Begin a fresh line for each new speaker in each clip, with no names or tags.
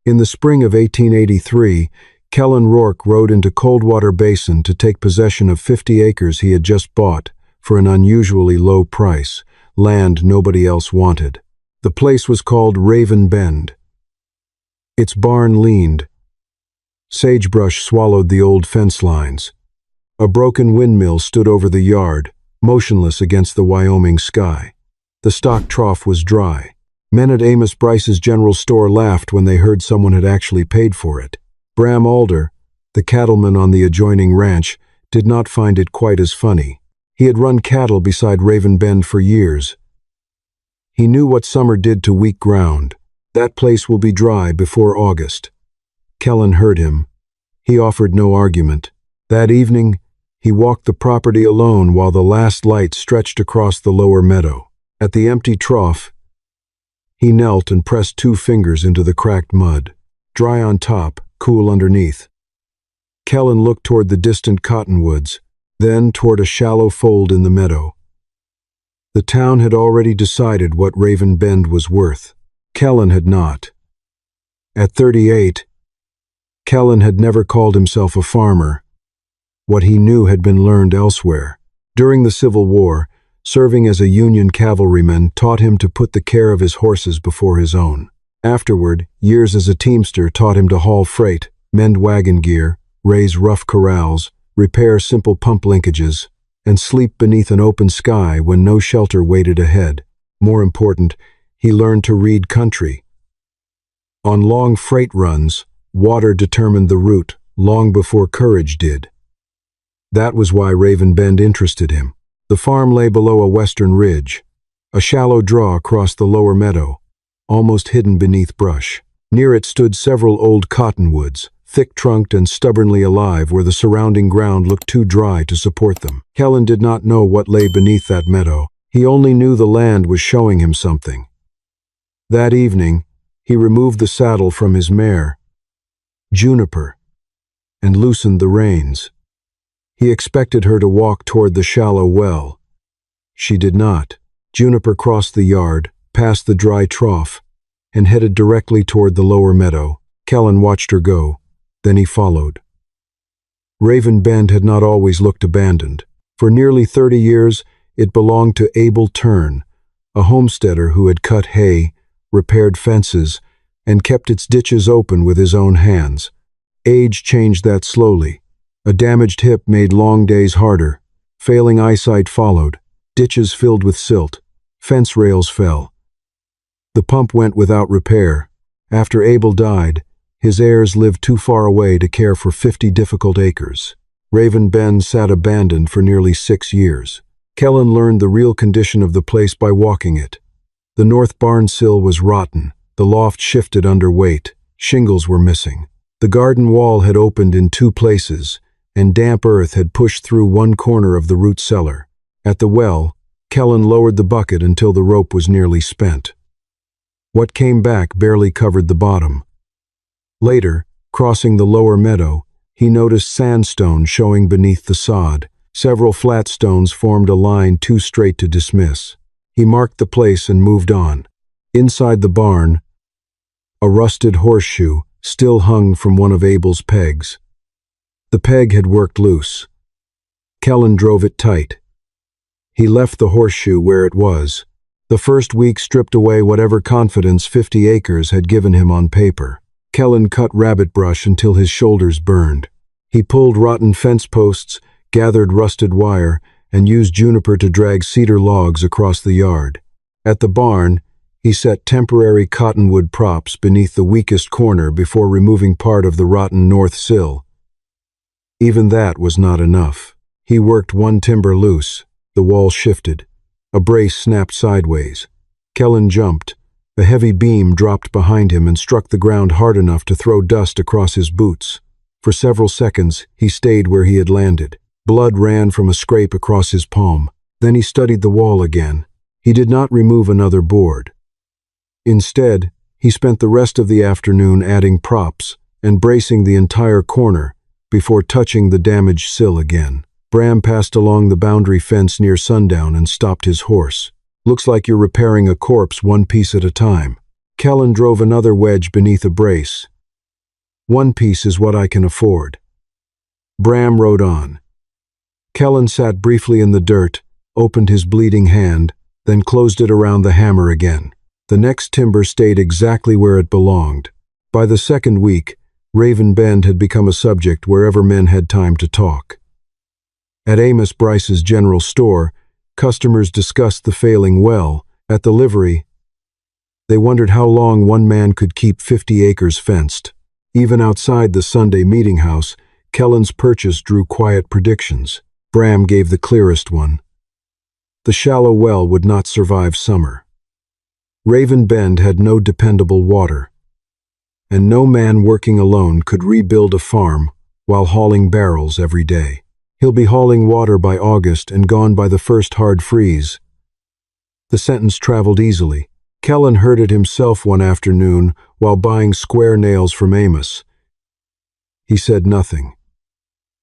In the spring of 1883, Kellan Rourke rode into Coldwater Basin to take possession of 50 acres he had just bought for an unusually low price, land nobody else wanted. The place was called Raven Bend. Its barn leaned. Sagebrush swallowed the old fence lines. A broken windmill stood over the yard, motionless against the Wyoming sky. The stock trough was dry. Men at Amos Bryce's general store laughed when they heard someone had actually paid for it. Bram Alder, the cattleman on the adjoining ranch, did not find it quite as funny. He had run cattle beside Raven Bend for years. He knew what summer did to weak ground. That place will be dry before August. Kellan heard him. He offered no argument. That evening, he walked the property alone while the last light stretched across the lower meadow. At the empty trough, he knelt and pressed 2 fingers into the cracked mud, dry on top, cool underneath. Kellan looked toward the distant cottonwoods, then toward a shallow fold in the meadow. The town had already decided what Raven Bend was worth. Kellan had not. At 38, Kellan had never called himself a farmer. What he knew had been learned elsewhere. During the Civil War, serving as a Union cavalryman taught him to put the care of his horses before his own. Afterward, years as a teamster taught him to haul freight, mend wagon gear, raise rough corrals, repair simple pump linkages, and sleep beneath an open sky when no shelter waited ahead. More important, he learned to read country. On long freight runs, water determined the route long before courage did. That was why Raven Bend interested him. The farm lay below a western ridge. A shallow draw crossed the lower meadow, almost hidden beneath brush. Near it stood several old cottonwoods, thick-trunked and stubbornly alive where the surrounding ground looked too dry to support them. Kellan did not know what lay beneath that meadow. He only knew the land was showing him something. That evening, he removed the saddle from his mare, Juniper, and loosened the reins. He expected her to walk toward the shallow well. She did not. Juniper crossed the yard, past the dry trough, and headed directly toward the lower meadow. Kellan watched her go. Then he followed. Raven Bend had not always looked abandoned. For nearly 30 years, it belonged to Abel Tern, a homesteader who had cut hay, repaired fences, and kept its ditches open with his own hands. Age changed that slowly. A damaged hip made long days harder. Failing eyesight followed. Ditches filled with silt. Fence rails fell. The pump went without repair. After Abel died, his heirs lived too far away to care for 50 difficult acres. Raven Bend sat abandoned for nearly 6 years. Kellan learned the real condition of the place by walking it. The north barn sill was rotten. The loft shifted under weight. Shingles were missing. The garden wall had opened in 2 places, and damp earth had pushed through one corner of the root cellar. At the well, Kellan lowered the bucket until the rope was nearly spent. What came back barely covered the bottom. Later, crossing the lower meadow, he noticed sandstone showing beneath the sod. Several flat stones formed a line too straight to dismiss. He marked the place and moved on. Inside the barn, a rusted horseshoe still hung from one of Abel's pegs. The peg had worked loose. Kellan drove it tight. He left the horseshoe where it was. The first week stripped away whatever confidence 50 acres had given him on paper. Kellan cut rabbit brush until his shoulders burned. He pulled rotten fence posts, gathered rusted wire, and used Juniper to drag cedar logs across the yard. At the barn, he set temporary cottonwood props beneath the weakest corner before removing part of the rotten north sill. Even that was not enough. He worked one timber loose. The wall shifted. A brace snapped sideways. Kellan jumped. A heavy beam dropped behind him and struck the ground hard enough to throw dust across his boots. For several seconds, he stayed where he had landed. Blood ran from a scrape across his palm. Then he studied the wall again. He did not remove another board. Instead, he spent the rest of the afternoon adding props and bracing the entire corner before touching the damaged sill again. Bram passed along the boundary fence near sundown and stopped his horse. "Looks like you're repairing a corpse one piece at a time." Kellan drove another wedge beneath a brace. One piece is what I can afford." Bram rode on. Kellan sat briefly in the dirt, opened his bleeding hand, then closed it around the hammer again. The next timber stayed exactly where it belonged. By the second week, Raven Bend had become a subject wherever men had time to talk. At Amos Bryce's general store, customers discussed the failing well. At the livery, they wondered how long one man could keep 50 acres fenced. Even outside the Sunday meeting house, Kellan's purchase drew quiet predictions. Bram gave the clearest one. The shallow well would not survive summer. Raven Bend had no dependable water, and no man working alone could rebuild a farm while hauling barrels every day. He'll be hauling water by August and gone by the first hard freeze. The sentence traveled easily. Kellan heard it himself one afternoon while buying square nails from Amos. He said nothing.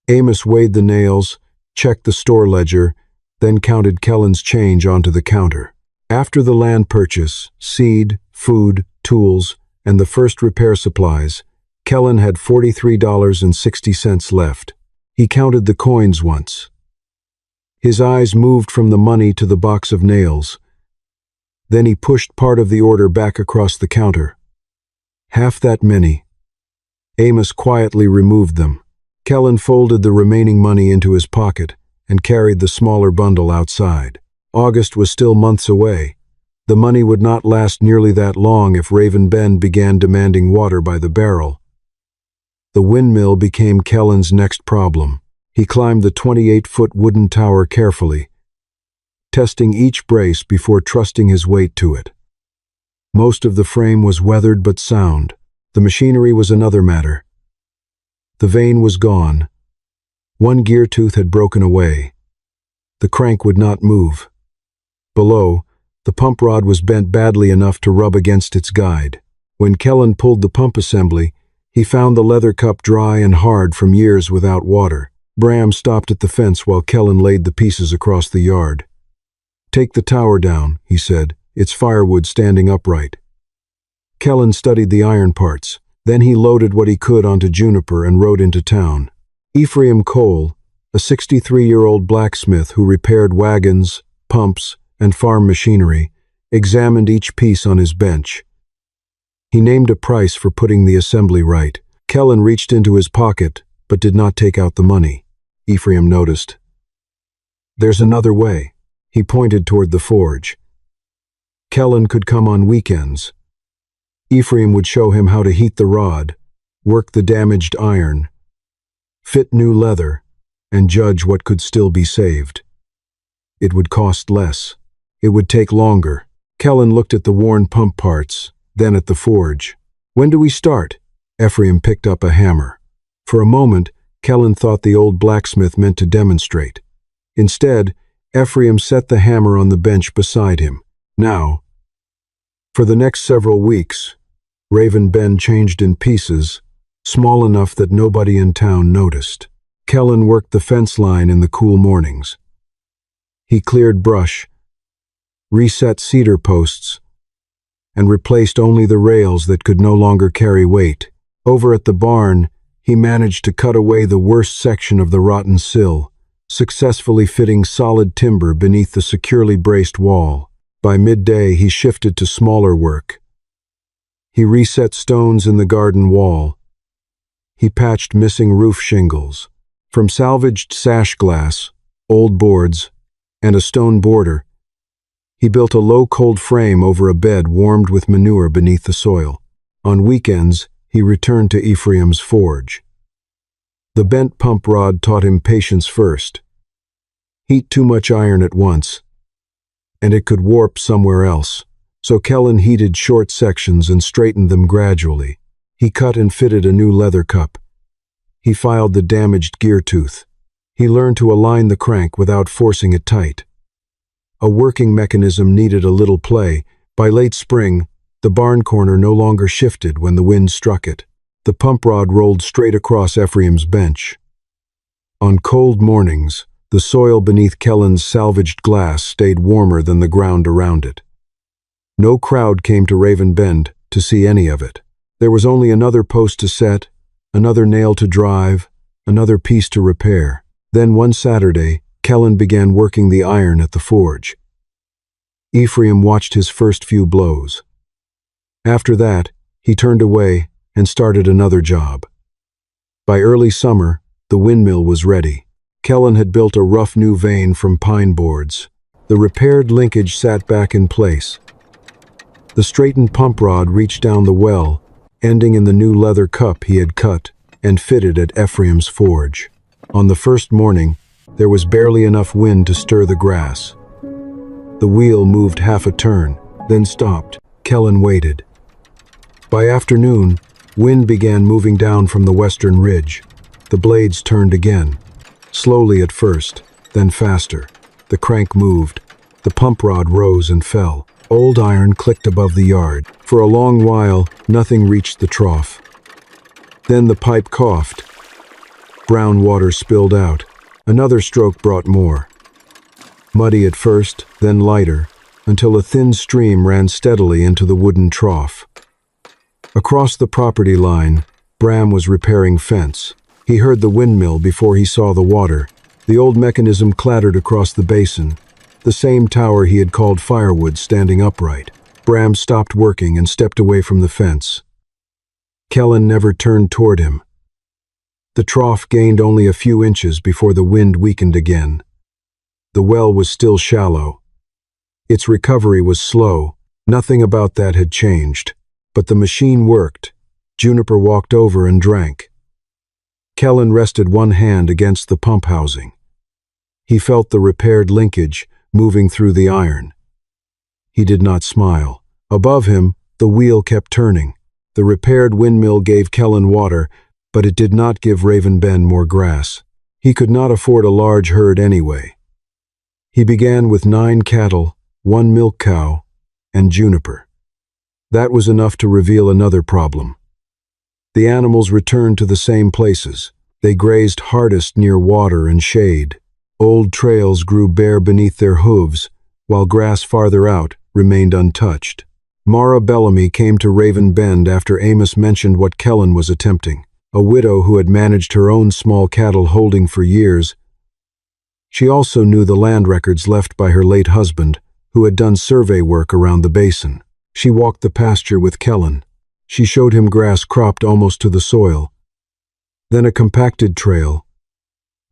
Amos weighed the nails, checked the store ledger, then counted Kellan's change onto the counter. After the land purchase, seed, food, tools, and the first repair supplies, Kellan had $43.60 left. He counted the coins once. His eyes moved from the money to the box of nails. Then he pushed part of the order back across the counter. Half that many. Amos quietly removed them. Kellan folded the remaining money into his pocket and carried the smaller bundle outside. August was still months away. The money would not last nearly that long if Raven Bend began demanding water by the barrel. The windmill became Kellan's next problem. He climbed the 28-foot wooden tower carefully, testing each brace before trusting his weight to it. Most of the frame was weathered but sound. The machinery was another matter. The vane was gone. One gear tooth had broken away. The crank would not move. Below, the pump rod was bent badly enough to rub against its guide. When Kellan pulled the pump assembly, he found the leather cup dry and hard from years without water. Bram stopped at the fence while Kellan laid the pieces across the yard. "Take the tower down," he said, its firewood standing upright. Kellan studied the iron parts. Then he loaded what he could onto Juniper and rode into town. Ephraim Cole, a 63-year-old blacksmith who repaired wagons, pumps, and farm machinery, examined each piece on his bench. He named a price for putting the assembly right. Kellan reached into his pocket, but did not take out the money. Ephraim noticed. "There's another way." He pointed toward the forge. Kellan could come on weekends. Ephraim would show him how to heat the rod, work the damaged iron, fit new leather, and judge what could still be saved. It would cost less. It would take longer. Kellan looked at the worn pump parts, then at the forge. "When do we start?" Ephraim picked up a hammer. For a moment, Kellan thought the old blacksmith meant to demonstrate. Instead, Ephraim set the hammer on the bench beside him. Now, for the next several weeks, Raven Bend changed in pieces, small enough that nobody in town noticed. Kellan worked the fence line in the cool mornings. He cleared brush, reset cedar posts, and replaced only the rails that could no longer carry weight. Over at the barn, he managed to cut away the worst section of the rotten sill, successfully fitting solid timber beneath the securely braced wall. By midday, he shifted to smaller work. He reset stones in the garden wall. He patched missing roof shingles. From salvaged sash glass, old boards, and a stone border, he built a low cold frame over a bed warmed with manure beneath the soil. On weekends, he returned to Ephraim's forge. The bent pump rod taught him patience first. Heat too much iron at once, and it could warp somewhere else. So Kellan heated short sections and straightened them gradually. He cut and fitted a new leather cup. He filed the damaged gear tooth. He learned to align the crank without forcing it tight. A working mechanism needed a little play. By late spring, the barn corner no longer shifted when the wind struck it. The pump rod rolled straight across Ephraim's bench. On cold mornings, the soil beneath Kellan's salvaged glass stayed warmer than the ground around it. No crowd came to Raven Bend to see any of it. There was only another post to set, another nail to drive, another piece to repair. Then one Saturday, Kellan began working the iron at the forge. Ephraim watched his first few blows. After that, he turned away and started another job. By early summer, the windmill was ready. Kellan had built a rough new vane from pine boards. The repaired linkage sat back in place. The straightened pump rod reached down the well, ending in the new leather cup he had cut and fitted at Ephraim's forge. On the first morning, there was barely enough wind to stir the grass. The wheel moved half a turn, then stopped. Kellan waited. By afternoon, wind began moving down from the western ridge. The blades turned again. Slowly at first, then faster. The crank moved. The pump rod rose and fell. Old iron clicked above the yard. For a long while, nothing reached the trough. Then the pipe coughed. Brown water spilled out. Another stroke brought more. Muddy at first, then lighter, until a thin stream ran steadily into the wooden trough. Across the property line, Bram was repairing fence. He heard the windmill before he saw the water. The old mechanism clattered across the basin, the same tower he had called firewood standing upright. Bram stopped working and stepped away from the fence. Kellan never turned toward him. The trough gained only a few inches before the wind weakened again. The well was still shallow. Its recovery was slow. Nothing about that had changed. But the machine worked. Juniper walked over and drank. Kellan rested one hand against the pump housing. He felt the repaired linkage moving through the iron. He did not smile. Above him, the wheel kept turning. The repaired windmill gave Kellan water, but it did not give Raven Bend more grass. He could not afford a large herd anyway. He began with 9 cattle, 1 milk cow, and Juniper. That was enough to reveal another problem. The animals returned to the same places. They grazed hardest near water and shade. Old trails grew bare beneath their hooves, while grass farther out remained untouched. Mara Bellamy came to Raven Bend after Amos mentioned what Kellan was attempting. A widow who had managed her own small cattle holding for years. She also knew the land records left by her late husband, who had done survey work around the basin. She walked the pasture with Kellan. She showed him grass cropped almost to the soil. Then a compacted trail.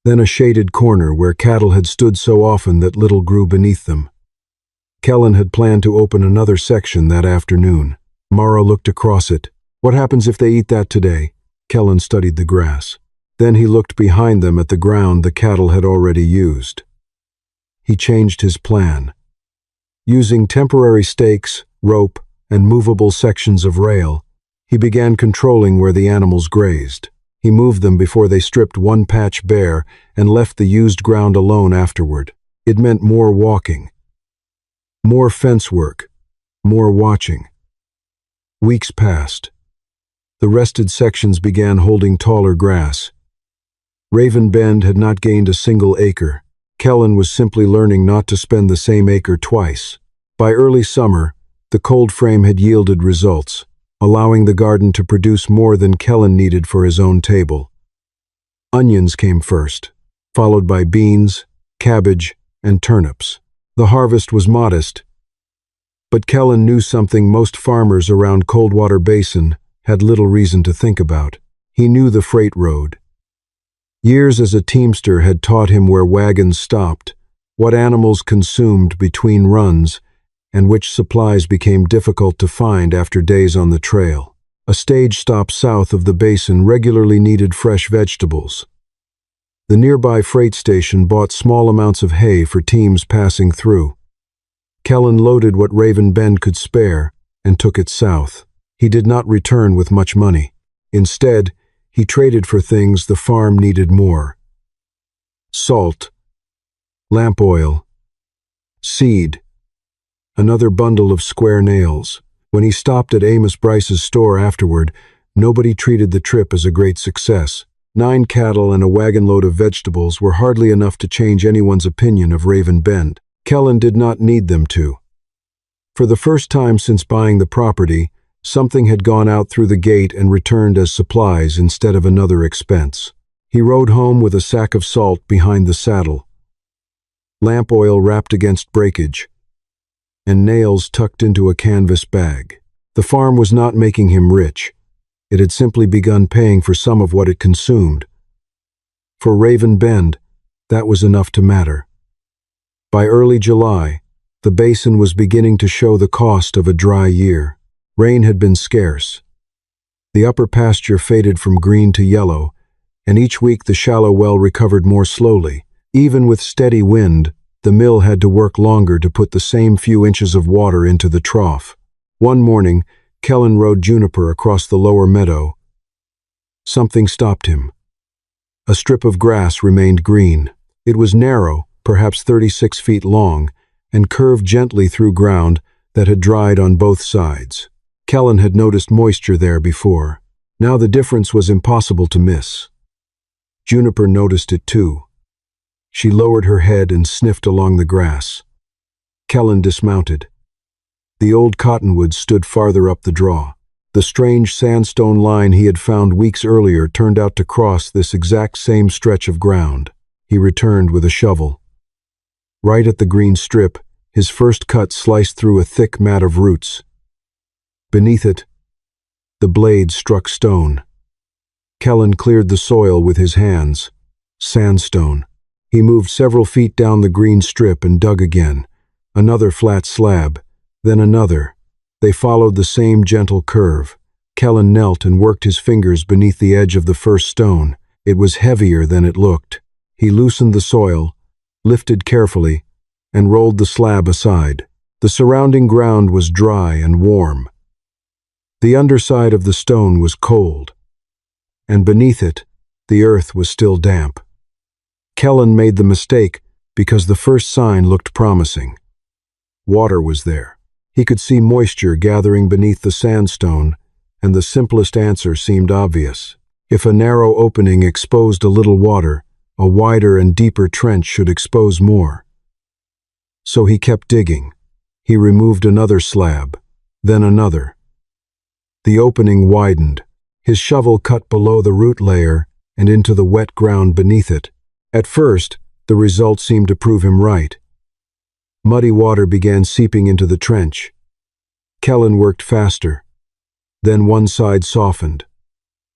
Then a shaded corner where cattle had stood so often that little grew beneath them. Kellan had planned to open another section that afternoon. Mara looked across it. What happens if they eat that today? Kellan studied the grass. Then he looked behind them at the ground the cattle had already used. He changed his plan. Using temporary stakes, rope, and movable sections of rail, he began controlling where the animals grazed. He moved them before they stripped one patch bare and left the used ground alone afterward. It meant more walking, more fence work, more watching. Weeks passed. The rested sections began holding taller grass. Raven Bend had not gained a single acre. Kellan was simply learning not to spend the same acre twice. By early summer, the cold frame had yielded results, allowing the garden to produce more than Kellan needed for his own table. Onions came first, followed by beans, cabbage, and turnips. The harvest was modest, but Kellan knew something most farmers around Coldwater Basin had little reason to think about. He knew the freight road. Years as a teamster had taught him where wagons stopped, what animals consumed between runs, and which supplies became difficult to find after days on the trail. A stage stop south of the basin regularly needed fresh vegetables. The nearby freight station bought small amounts of hay for teams passing through. Kellan loaded what Raven Bend could spare and took it south. He did not return with much money. Instead, he traded for things the farm needed more. Salt, lamp oil, seed, another bundle of square nails. When he stopped at Amos Bryce's store afterward, nobody treated the trip as a great success. 9 cattle and a wagon load of vegetables were hardly enough to change anyone's opinion of Raven Bend. Kellan did not need them to. For the first time since buying the property, Something had gone out through the gate and returned as supplies instead of another expense. He rode home with a sack of salt behind the saddle, lamp oil wrapped against breakage, and nails tucked into a canvas bag. The farm was not making him rich. It had simply begun paying for some of what it consumed. For Raven Bend, that was enough to matter. By early July, the basin was beginning to show the cost of a dry year. Rain had been scarce. The upper pasture faded from green to yellow, and each week the shallow well recovered more slowly. Even with steady wind, the mill had to work longer to put the same few inches of water into the trough. One morning, Kellan rode Juniper across the lower meadow. Something stopped him. A strip of grass remained green. It was narrow, perhaps 36 feet long, and curved gently through ground that had dried on both sides. Kellan had noticed moisture there before. Now the difference was impossible to miss. Juniper noticed it too. She lowered her head and sniffed along the grass. Kellan dismounted. The old cottonwood stood farther up the draw. The strange sandstone line he had found weeks earlier turned out to cross this exact same stretch of ground. He returned with a shovel. Right at the green strip, his first cut sliced through a thick mat of roots. Beneath it, the blade struck stone. Kellan cleared the soil with his hands. Sandstone. He moved several feet down the green strip and dug again. Another flat slab, then another. They followed the same gentle curve. Kellan knelt and worked his fingers beneath the edge of the first stone. It was heavier than it looked. He loosened the soil, lifted carefully, and rolled the slab aside. The surrounding ground was dry and warm. The underside of the stone was cold, and beneath it, the earth was still damp. Kellan made the mistake because the first sign looked promising. Water was there. He could see moisture gathering beneath the sandstone, and the simplest answer seemed obvious. If a narrow opening exposed a little water, a wider and deeper trench should expose more. So he kept digging. He removed another slab, then another. The opening widened. His shovel cut below the root layer and into the wet ground beneath it. At first, the result seemed to prove him right. Muddy water began seeping into the trench. Kellan worked faster. Then one side softened.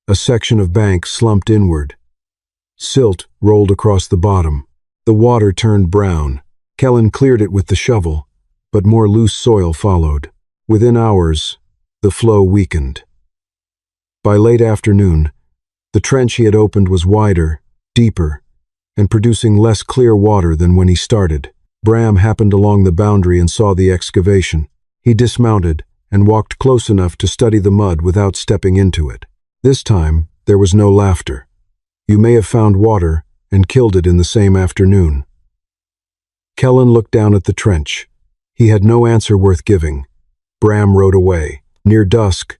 A section of bank slumped inward. Silt rolled across the bottom. The water turned brown. Kellan cleared it with the shovel, but more loose soil followed. Within hours, the flow weakened. By late afternoon, the trench he had opened was wider, deeper, and producing less clear water than when he started. Bram happened along the boundary and saw the excavation. He dismounted and walked close enough to study the mud without stepping into it. This time, there was no laughter. You may have found water and killed it in the same afternoon. Kellan looked down at the trench. He had no answer worth giving. Bram rode away. Near dusk,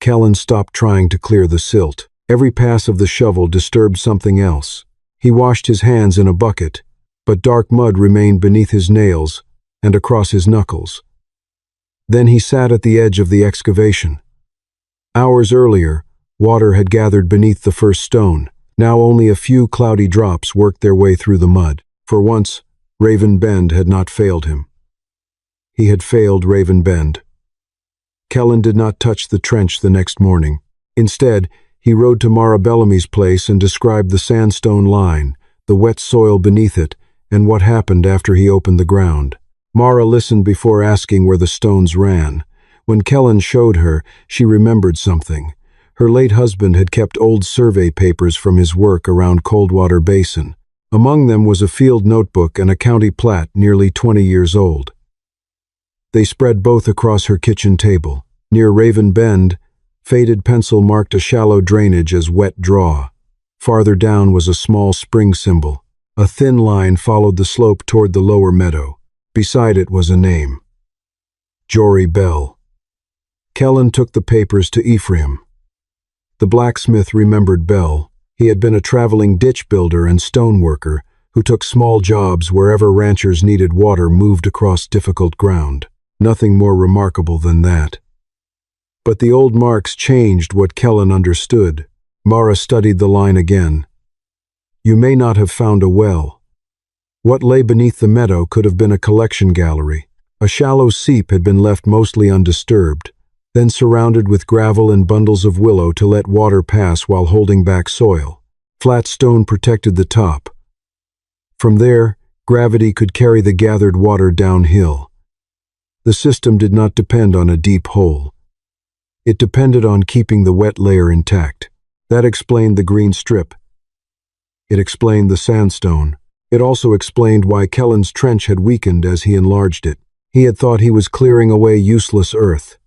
Kellan stopped trying to clear the silt. Every pass of the shovel disturbed something else. He washed his hands in a bucket, but dark mud remained beneath his nails and across his knuckles. Then he sat at the edge of the excavation. Hours earlier, water had gathered beneath the first stone. Now only a few cloudy drops worked their way through the mud. For once, Raven Bend had not failed him. He had failed Raven Bend. Kellan did not touch the trench the next morning. Instead, he rode to Mara Bellamy's place and described the sandstone line, the wet soil beneath it, and what happened after he opened the ground. Mara listened before asking where the stones ran. When Kellan showed her, she remembered something. Her late husband had kept old survey papers from his work around Coldwater Basin. Among them was a field notebook and a county plat nearly 20 years old. They spread both across her kitchen table. Near Raven Bend, faded pencil marked a shallow drainage as wet draw. Farther down was a small spring symbol. A thin line followed the slope toward the lower meadow. Beside it was a name. Jory Bell. Kellan took the papers to Ephraim. The blacksmith remembered Bell. He had been a traveling ditch builder and stoneworker who took small jobs wherever ranchers needed water moved across difficult ground. Nothing more remarkable than that. But the old marks changed what Kellan understood. Mara studied the line again. You may not have found a well. What lay beneath the meadow could have been a collection gallery. A shallow seep had been left mostly undisturbed, then surrounded with gravel and bundles of willow to let water pass while holding back soil. Flat stone protected the top. From there, gravity could carry the gathered water downhill. The system did not depend on a deep hole. It depended on keeping the wet layer intact. That explained the green strip. It explained the sandstone. It also explained why Kellan's trench had weakened as he enlarged it. He had thought he was clearing away useless earth.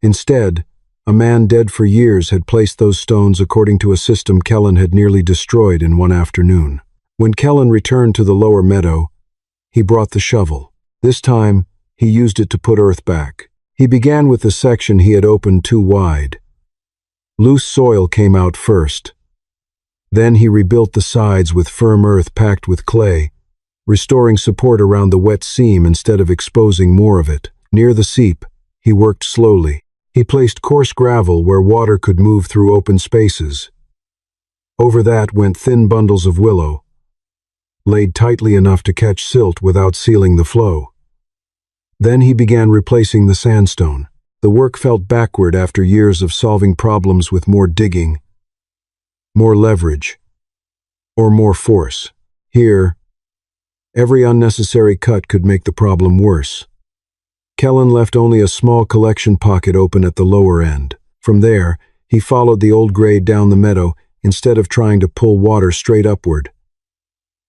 Instead, a man dead for years had placed those stones according to a system Kellan had nearly destroyed in one afternoon. When Kellan returned to the lower meadow, he brought the shovel. This time, he used it to put earth back. He began with the section he had opened too wide. Loose soil came out first. Then he rebuilt the sides with firm earth packed with clay, restoring support around the wet seam instead of exposing more of it. Near the seep, he worked slowly. He placed coarse gravel where water could move through open spaces. Over that went thin bundles of willow, laid tightly enough to catch silt without sealing the flow. Then he began replacing the sandstone. The work felt backward after years of solving problems with more digging, more leverage, or more force. Here, every unnecessary cut could make the problem worse. Kellan left only a small collection pocket open at the lower end. From there, he followed the old grade down the meadow instead of trying to pull water straight upward.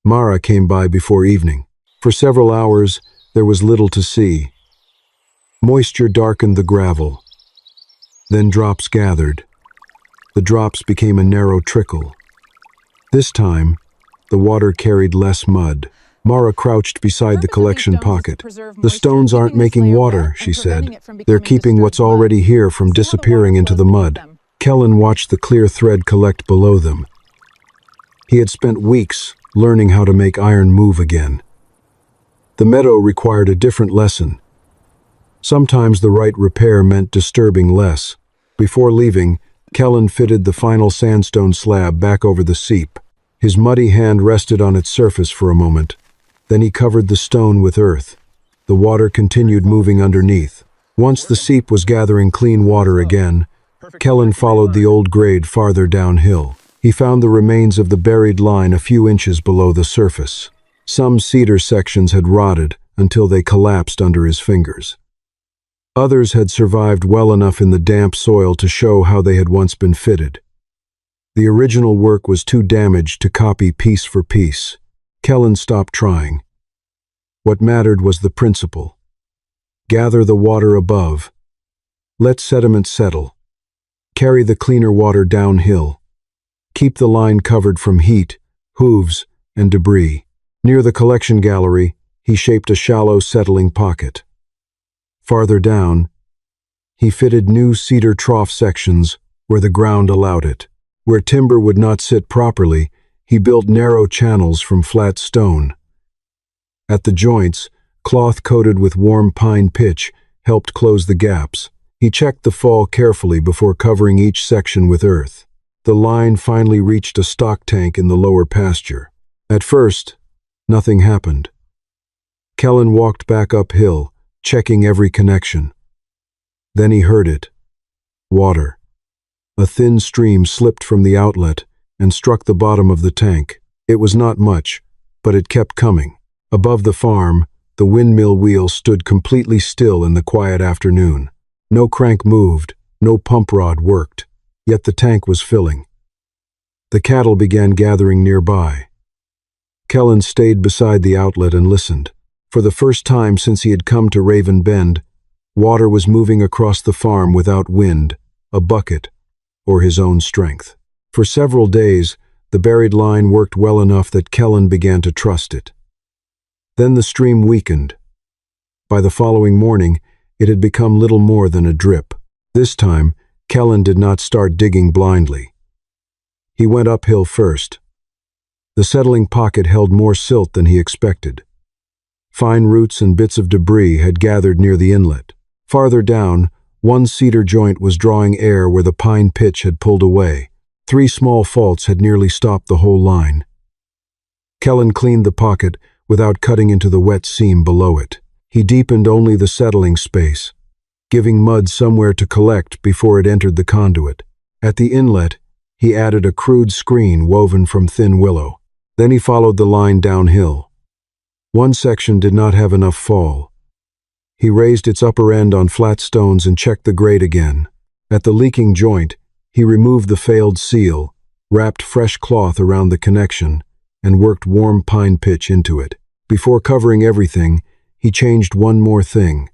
Mara came by before evening. For several hours, there was little to see. Moisture darkened the gravel. Then drops gathered. The drops became a narrow trickle. This time, the water carried less mud. Mara crouched beside the collection pocket. The stones aren't making water, she said. They're keeping what's already here from disappearing into the mud. Kellan watched the clear thread collect below them. He had spent weeks learning how to make iron move again. The meadow required a different lesson. Sometimes the right repair meant disturbing less. Before leaving, Kellan fitted the final sandstone slab back over the seep. His muddy hand rested on its surface for a moment. Then he covered the stone with earth. The water continued moving underneath. Once the seep was gathering clean water again, Kellan followed the old grade farther downhill. He found the remains of the buried line a few inches below the surface. Some cedar sections had rotted until they collapsed under his fingers. Others had survived well enough in the damp soil to show how they had once been fitted. The original work was too damaged to copy piece for piece. Kellan stopped trying. What mattered was the principle. Gather the water above. Let sediment settle. Carry the cleaner water downhill. Keep the line covered from heat, hooves, and debris. Near the collection gallery, he shaped a shallow settling pocket. Farther down, he fitted new cedar trough sections where the ground allowed it. Where timber would not sit properly, he built narrow channels from flat stone. At the joints, cloth coated with warm pine pitch helped close the gaps. He checked the fall carefully before covering each section with earth. The line finally reached a stock tank in the lower pasture. At first, nothing happened. Kellan walked back uphill, checking every connection. Then he heard it. Water. A thin stream slipped from the outlet and struck the bottom of the tank. It was not much, but it kept coming. Above the farm, the windmill wheel stood completely still in the quiet afternoon. No crank moved, no pump rod worked, yet the tank was filling. The cattle began gathering nearby. Kellan stayed beside the outlet and listened. For the first time since he had come to Raven Bend, water was moving across the farm without wind, a bucket, or his own strength. For several days, the buried line worked well enough that Kellan began to trust it. Then the stream weakened. By the following morning, it had become little more than a drip. This time, Kellan did not start digging blindly. He went uphill first. The settling pocket held more silt than he expected. Fine roots and bits of debris had gathered near the inlet. Farther down, One cedar joint was drawing air where the pine pitch had pulled away. 3 small faults had nearly stopped the whole line. Kellan cleaned the pocket without cutting into the wet seam below it. He deepened only the settling space, giving mud somewhere to collect before it entered the conduit. At the inlet, he added a crude screen woven from thin willow. Then he followed the line downhill. One section did not have enough fall. He raised its upper end on flat stones and checked the grade again. At the leaking joint, he removed the failed seal, wrapped fresh cloth around the connection, and worked warm pine pitch into it. Before covering everything, he changed one more thing.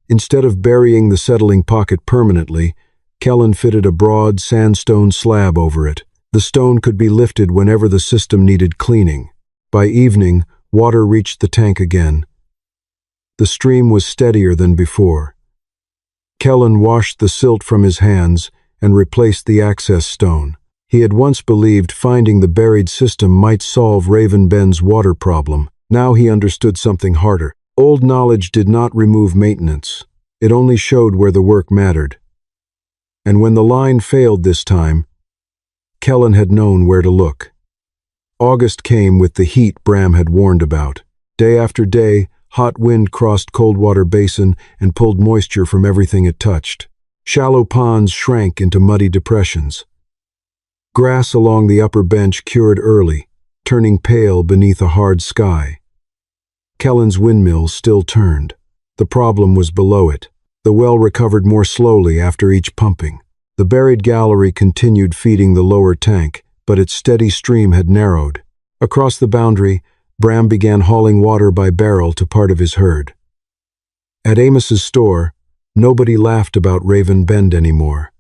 Instead of burying the settling pocket permanently, Kellan fitted a broad sandstone slab over it. The stone could be lifted whenever the system needed cleaning. By evening, water reached the tank again. The stream was steadier than before. Kellan washed the silt from his hands and replaced the access stone. He had once believed finding the buried system might solve Raven Bend's water problem. Now he understood something harder. Old knowledge did not remove maintenance. It only showed where the work mattered. And when the line failed this time, Kellan had known where to look. August came with the heat Bram had warned about. Day after day, hot wind crossed Coldwater Basin and pulled moisture from everything it touched. Shallow ponds shrank into muddy depressions. Grass along the upper bench cured early, turning pale beneath a hard sky. Kellan's windmill still turned. The problem was below it. The well recovered more slowly after each pumping. The buried gallery continued feeding the lower tank, but its steady stream had narrowed. Across the boundary, Bram began hauling water by barrel to part of his herd. At Amos's store, nobody laughed about Raven Bend anymore.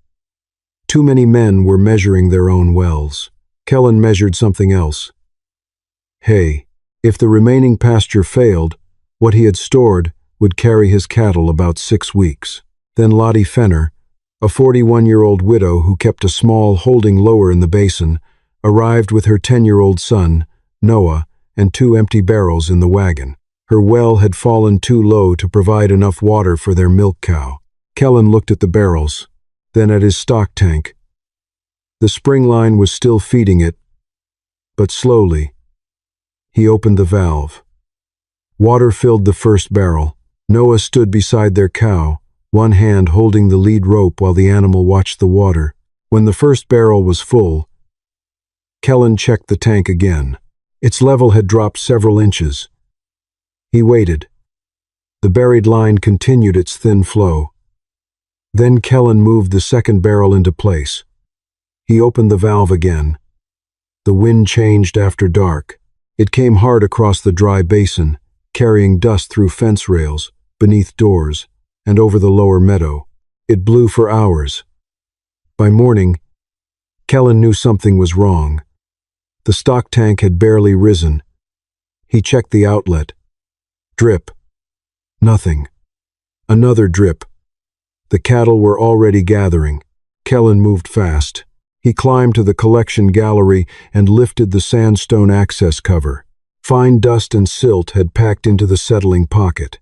Too many men were measuring their own wells. Kellan measured something else. Hay. If the remaining pasture failed, what he had stored would carry his cattle about 6 weeks. Then Lottie Fenner, a 41-year-old widow who kept a small holding lower in the basin, arrived with her 10-year-old son, Noah, and 2 empty barrels in the wagon. Her well had fallen too low to provide enough water for their milk cow. Kellan looked at the barrels, then at his stock tank. The spring line was still feeding it, but slowly. He opened the valve. Water filled the first barrel. Noah stood beside their cow, one hand holding the lead rope while the animal watched the water. When the first barrel was full, Kellan checked the tank again. Its level had dropped several inches. He waited. The buried line continued its thin flow. Then Kellan moved the second barrel into place. He opened the valve again. The wind changed after dark. It came hard across the dry basin, carrying dust through fence rails, beneath doors, and over the lower meadow. It blew for hours. By morning, Kellan knew something was wrong. The stock tank had barely risen. He checked the outlet. Drip. Nothing. Another drip. The cattle were already gathering. Kellan moved fast. He climbed to the collection gallery and lifted the sandstone access cover. Fine dust and silt had packed into the settling pocket.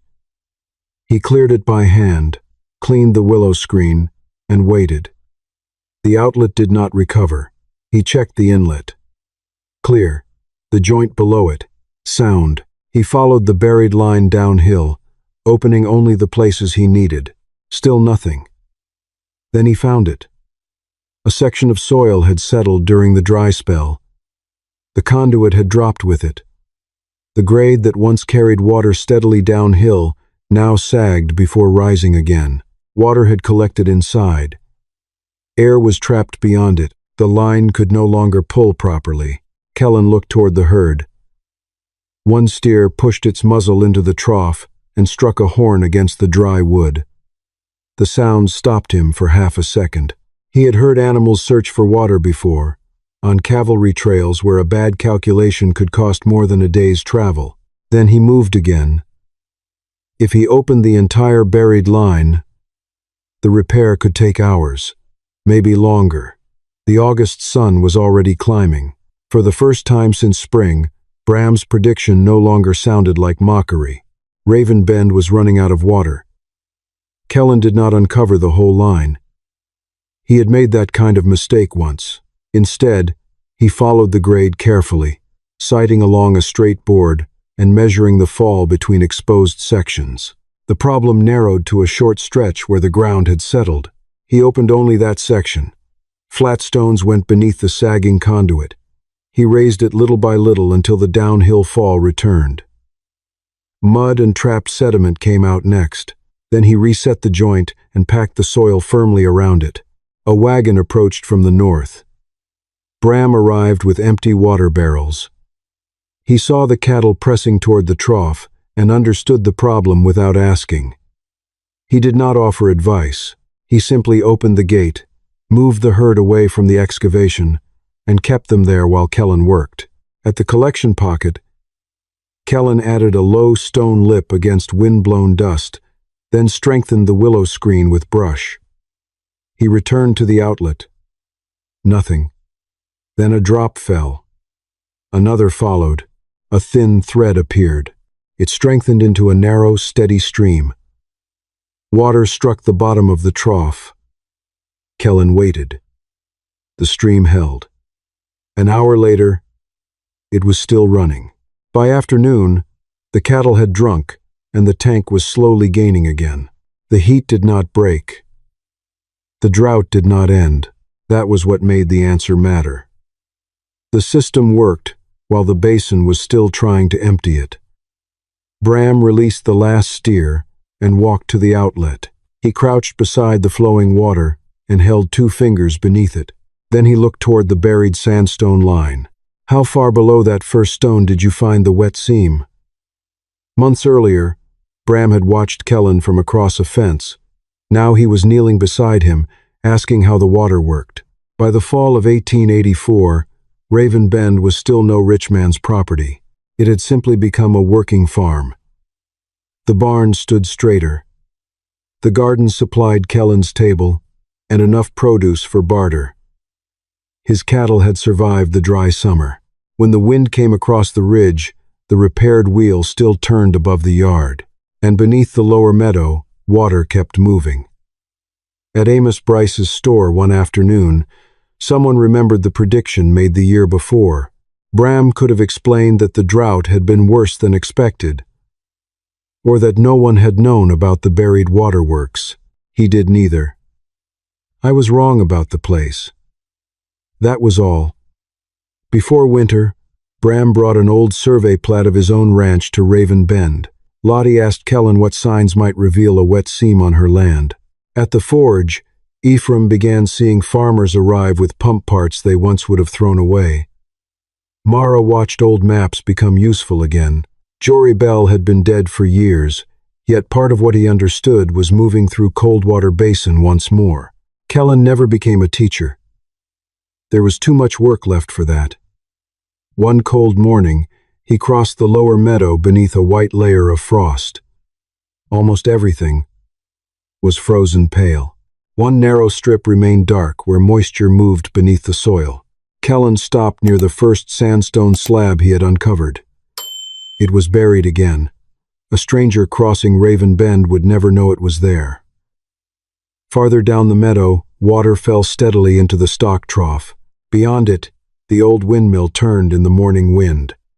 He cleared it by hand, cleaned the willow screen, and waited. The outlet did not recover. He checked the inlet. Clear. The joint below it. Sound. He followed the buried line downhill, opening only the places he needed. Still nothing. Then he found it. A section of soil had settled during the dry spell. The conduit had dropped with it. The grade that once carried water steadily downhill now sagged before rising again. Water had collected inside. Air was trapped beyond it. The line could no longer pull properly. Kellan looked toward the herd. One steer pushed its muzzle into the trough and struck a horn against the dry wood. The sound stopped him for half a second. He had heard animals search for water before, on cavalry trails where a bad calculation could cost more than a day's travel. Then he moved again. If he opened the entire buried line, the repair could take hours, maybe longer. The August sun was already climbing. For the first time since spring, Bram's prediction no longer sounded like mockery. Raven Bend was running out of water. Kellan did not uncover the whole line. He had made that kind of mistake once. Instead, he followed the grade carefully, sighting along a straight board and measuring the fall between exposed sections. The problem narrowed to a short stretch where the ground had settled. He opened only that section. Flat stones went beneath the sagging conduit. He raised it little by little until the downhill fall returned. Mud and trapped sediment came out next. Then he reset the joint and packed the soil firmly around it. A wagon approached from the north. Bram arrived with empty water barrels. He saw the cattle pressing toward the trough and understood the problem without asking. He did not offer advice. He simply opened the gate, moved the herd away from the excavation, and kept them there while Kellan worked. At the collection pocket, Kellan added a low stone lip against wind-blown dust, then strengthened the willow screen with brush. He returned to the outlet. Nothing. Then a drop fell. Another followed. A thin thread appeared. It strengthened into a narrow, steady stream. Water struck the bottom of the trough. Kellan waited. The stream held. An hour later, it was still running. By afternoon, the cattle had drunk, and the tank was slowly gaining again. The heat did not break. The drought did not end. That was what made the answer matter. The system worked, while the basin was still trying to empty it. Bram released the last steer and walked to the outlet. He crouched beside the flowing water and held 2 fingers beneath it. Then he looked toward the buried sandstone line. How far below that first stone did you find the wet seam? Months earlier, Bram had watched Kellan from across a fence. Now he was kneeling beside him, asking how the water worked. By the fall of 1884, Raven Bend was still no rich man's property. It had simply become a working farm. The barn stood straighter. The garden supplied Kellan's table and enough produce for barter. His cattle had survived the dry summer. When the wind came across the ridge, the repaired wheel still turned above the yard, and beneath the lower meadow, water kept moving. At Amos Bryce's store one afternoon, someone remembered the prediction made the year before. Bram could have explained that the drought had been worse than expected, or that no one had known about the buried waterworks. He did neither. I was wrong about the place. That was all. Before winter, Bram brought an old survey plat of his own ranch to Raven Bend. Lottie asked Kellan what signs might reveal a wet seam on her land. At the forge, Ephraim began seeing farmers arrive with pump parts they once would have thrown away. Mara watched old maps become useful again. Jory Bell had been dead for years, yet part of what he understood was moving through Coldwater Basin once more. Kellan never became a teacher. There was too much work left for that. One cold morning, he crossed the lower meadow beneath a white layer of frost. Almost everything was frozen pale. One narrow strip remained dark where moisture moved beneath the soil. Kellan stopped near the first sandstone slab he had uncovered. It was buried again. A stranger crossing Raven Bend would never know it was there. Farther down the meadow, water fell steadily into the stock trough. Beyond it, the old windmill turned in the morning wind.